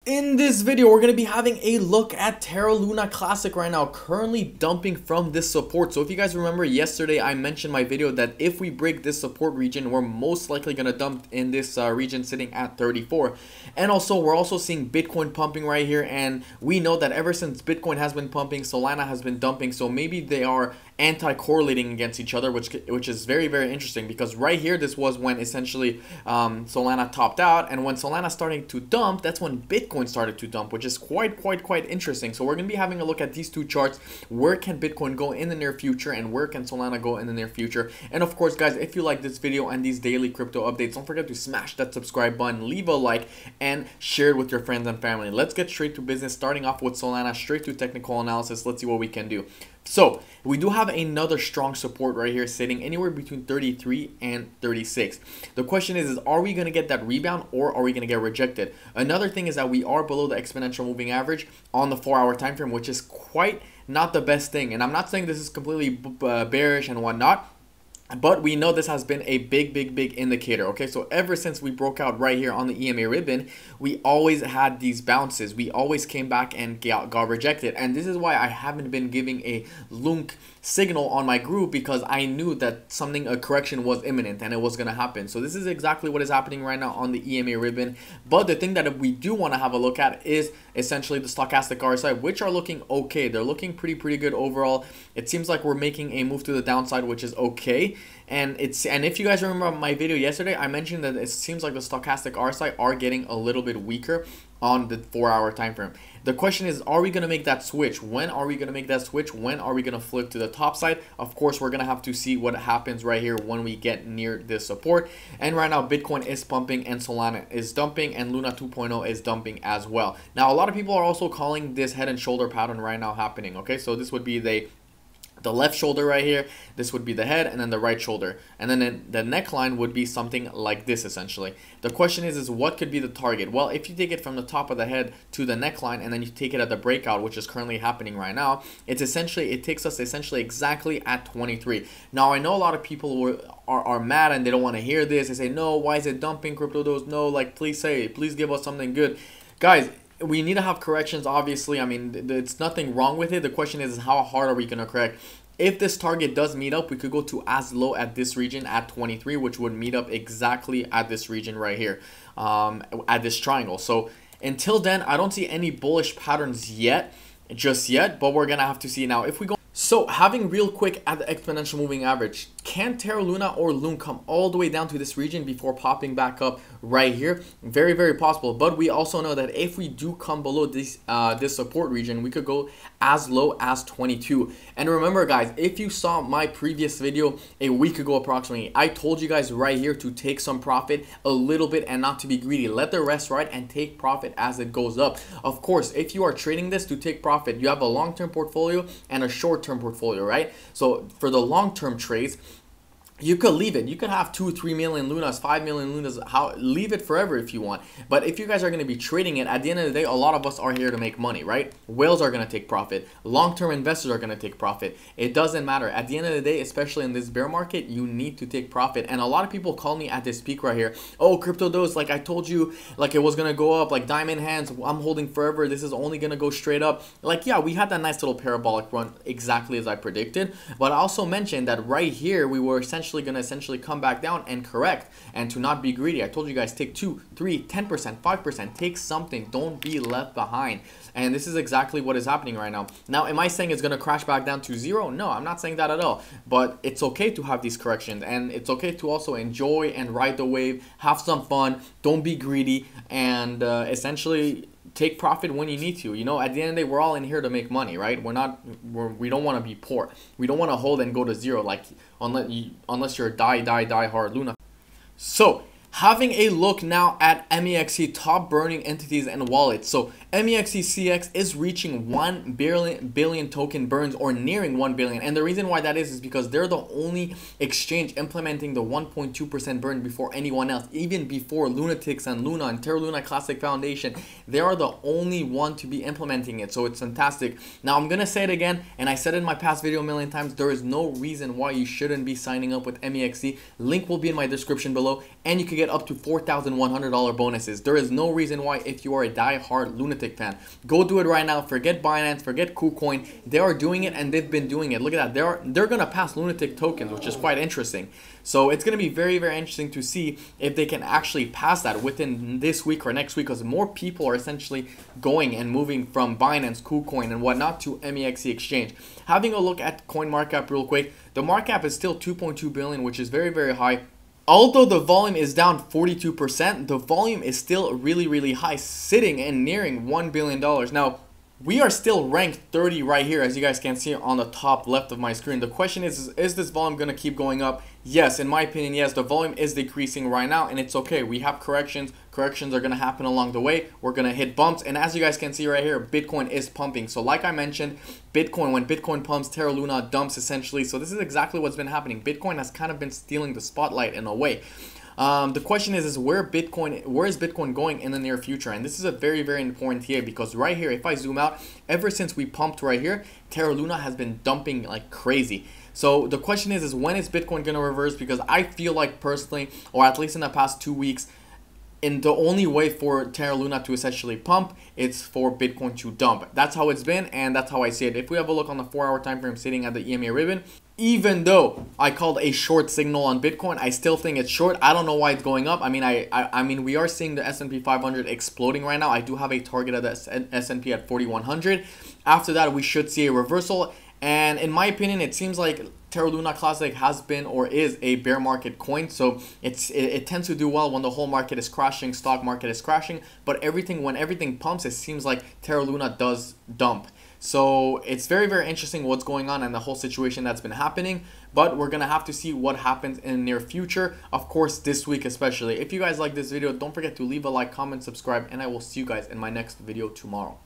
In this video, we're going to be having a look at Terra Luna Classic right now, currently dumping from this support. So if you guys remember yesterday, I mentioned my video that if we break this support region, we're most likely going to dump in this region sitting at 34. And also, we're also seeing Bitcoin pumping right here. And we know that ever since Bitcoin has been pumping, Solana has been dumping. So maybe they are anti-correlating against each other, which is very, very interesting, because right here, this was when essentially Solana topped out. And when Solana starting to dump, that's when Bitcoin started to dump, which is quite interesting. So we're going to be having a look at these two charts. Where can Bitcoin go in the near future, and where can Solana go in the near future? And of course, guys, if you like this video and these daily crypto updates, don't forget to smash that subscribe button, leave a like, and share it with your friends and family. Let's get straight to business, starting off with Solana, straight to technical analysis. Let's see what we can do. So we do have another strong support right here, sitting anywhere between 33 and 36. The question is are we going to get that rebound, or are we going to get rejected? Another thing is that we are below the exponential moving average on the 4-hour time frame, which is quite not the best thing. And I'm not saying this is completely bearish and whatnot, but we know this has been a big indicator. Okay, so ever since we broke out right here on the EMA ribbon, we always had these bounces. We always came back and got rejected. And this is why I haven't been giving a Lunc signal on my group, because I knew that a correction was imminent and it was going to happen. So this is exactly what is happening right now on the EMA ribbon. But the thing that we do want to have a look at is essentially the stochastic RSI, which are looking okay. They're looking pretty good overall. It seems like we're making a move to the downside, which is okay. And if you guys remember my video yesterday, I mentioned that it seems like the stochastic RSI are getting a little bit weaker on the 4-hour time frame. The question is, are we going to make that switch? When are we going to make that switch? When are we going to flip to the top side? Of course, we're going to have to see what happens right here when we get near this support. And right now, Bitcoin is pumping and Solana is dumping, and Luna 2.0 is dumping as well. Now, a lot of people are also calling this head and shoulder pattern right now happening. Okay, so this would be the left shoulder right here, this would be the head, and then the right shoulder, and then the neckline would be something like this essentially. The question is what could be the target? Well, if you take it from the top of the head to the neckline, and then you take it at the breakout, which is currently happening right now, it takes us essentially exactly at 23. Now, I know a lot of people are mad and they don't want to hear this. They say, no, why is it dumping, crypto dose? No, like, please give us something good. Guys, we need to have corrections, obviously. I mean, it's nothing wrong with it. The question is how hard are we going to correct? If this target does meet up, we could go to as low at this region at 23, which would meet up exactly at this region right here, at this triangle. So until then, I don't see any bullish patterns just yet, but we're going to have to see. Now, if we go, so having real quick at the exponential moving average, can Terra Luna or Lunc come all the way down to this region before popping back up right here? Very possible. But we also know that if we do come below this support region, we could go as low as 22. And remember, guys, if you saw my previous video a week ago approximately, I told you guys right here to take some profit a little bit and not to be greedy. Let the rest ride and take profit as it goes up. Of course, if you are trading this to take profit, you have a long-term portfolio and a short-term portfolio, right? So for the long-term trades, you could leave it. You could have 2-3 million lunas, 5 million lunas. Leave it forever if you want. But if you guys are going to be trading it, at the end of the day, a lot of us are here to make money, right? Whales are going to take profit. Long-term investors are going to take profit. It doesn't matter. At the end of the day, especially in this bear market, you need to take profit. And a lot of people call me at this peak right here. Oh, crypto dose, like I told you, like it was going to go up, like diamond hands. I'm holding forever. This is only going to go straight up. Like, yeah, we had that nice little parabolic run exactly as I predicted. But I also mentioned that right here, we were essentially going to come back down and correct, and to not be greedy. I told you guys, take 2, 3, 10%, 5%, take something. Don't be left behind. And this is exactly what is happening right now. Now, am I saying it's going to crash back down to 0? No, I'm not saying that at all. But it's okay to have these corrections, and it's okay to also enjoy and ride the wave, have some fun, don't be greedy, and essentially take profit when you need to. You know, at the end of the day, we're all in here to make money, right? We don't want to be poor. We don't want to hold and go to 0, like unless you're a die hard Luna. So having a look now at MEXC top burning entities and wallets. So MEXC CX is reaching 1 billion token burns, or nearing 1 billion. And the reason why that is because they're the only exchange implementing the 1.2% burn before anyone else. Even before Lunatics and Luna and Terra Luna Classic Foundation, they are the only one to be implementing it. So it's fantastic. Now I'm going to say it again, and I said it in my past video a million times, there is no reason why you shouldn't be signing up with MEXC. Link will be in my description below, and you can get up to $4,100 bonuses. There is no reason why, if you are a die-hard lunatic fan, go do it right now. Forget Binance, forget KuCoin. They are doing it, and they've been doing it. Look at that. They're gonna pass lunatic tokens, which is quite interesting. So it's gonna be very, very interesting to see if they can actually pass that within this week or next week, because more people are essentially going and moving from Binance, KuCoin, and whatnot to MEXC exchange. Having a look at CoinMarketCap real quick, the market cap is still 2.2 billion, which is very, very high. Although the volume is down 42%, the volume is still really, really high, sitting and nearing $1 billion. Now, we are still ranked 30 right here, as you guys can see on the top left of my screen. The question is this volume going to keep going up? Yes, in my opinion, yes. The volume is decreasing right now, and it's okay. We have corrections. Corrections are going to happen along the way. We're going to hit bumps, and as you guys can see right here, Bitcoin is pumping. So like I mentioned, Bitcoin, when Bitcoin pumps, Terra Luna dumps essentially. So this is exactly what's been happening. Bitcoin has kind of been stealing the spotlight in a way. The question is where is Bitcoin going in the near future? And this is a very, very important here, because right here, if I zoom out, ever since we pumped right here, Terra Luna has been dumping like crazy. So the question is when is Bitcoin going to reverse? Because I feel like personally, or at least in the past 2 weeks, and the only way for Terra Luna to essentially pump, it's for Bitcoin to dump. That's how it's been, and that's how I see it. If we have a look on the 4-hour time frame sitting at the EMA ribbon, even though I called a short signal on Bitcoin, I still think it's short. I don't know why it's going up. I mean, we are seeing the S&P 500 exploding right now. I do have a target at the S&P at 4,100. After that, we should see a reversal. And in my opinion, it seems like Terra Luna Classic has been or is a bear market coin. So it tends to do well when the whole market is crashing, stock market is crashing. But when everything pumps, it seems like Terra Luna does dump. So it's very, very interesting what's going on and the whole situation that's been happening. But we're going to have to see what happens in the near future. Of course, this week especially. If you guys like this video, don't forget to leave a like, comment, subscribe, and I will see you guys in my next video tomorrow.